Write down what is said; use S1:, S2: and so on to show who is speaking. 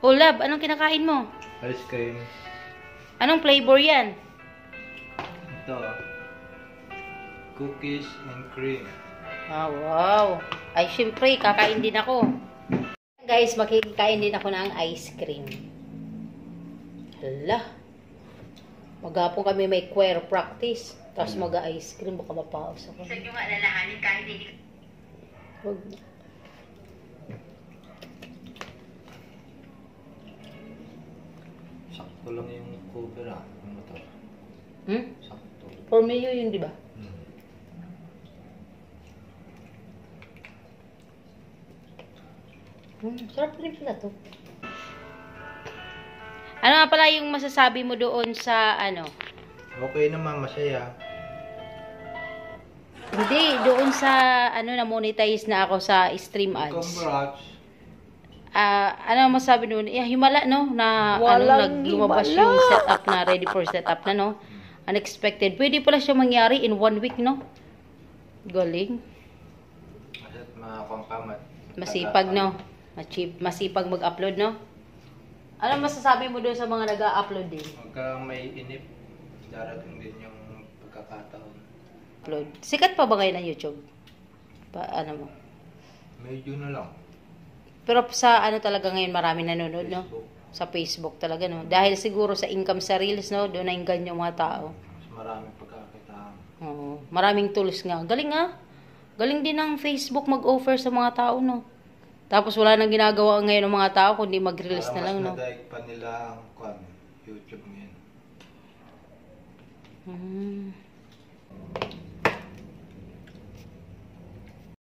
S1: Oh, love, anong kinakain mo?
S2: Ice cream.
S1: Anong flavor yan?
S2: Ito. Cookies and cream.
S1: Ah, wow. Ay, syempre, kakain din ako. Guys, makikain din ako ng ice cream. Hala. Maghapon kami may choir practice. Tapos mag-ice cream, baka mapaos ako. Isa nyo nga lalahanin kahit hindi. Huwag na.
S2: Sakto lang yung cover ng motor. Sakto.
S1: For me yun, di ba? Sarap rin pala to. Ano nga pala yung masasabi mo doon sa ano?
S2: Okay naman, masaya.
S1: Hindi, doon sa ano na-monetize na ako sa stream ads.
S2: Congrats.
S1: Ano masasabi doon? Himala no na lumabas yung setup na ready for setup na no. Unexpected. Pwede pala siya mangyari in 1 week no. Galing.
S2: At makapamat.
S1: Masipag no. Masipag mag-upload no. Ano masasabi mo doon sa mga nag-upload din?
S2: Pagka may inip, darating din yung pagkakataon.
S1: Upload. Sikat pa ba ngayon ng YouTube? Ano mo?
S2: Medyo na lang.
S1: Pero sa ano talaga ngayon marami nanonood no? Sa Facebook talaga no. Dahil siguro sa income sa Reels no, doon nainggan yung mga tao.
S2: Mas maraming pagkakitaan.
S1: Oo, maraming tools nga. Galing nga. Galing din ng Facebook mag-offer sa mga tao no. Tapos wala nang ginagawa ngayon ng mga tao kundi mag-release na lang no.
S2: Mas nadaig pa nila ang YouTube ngayon.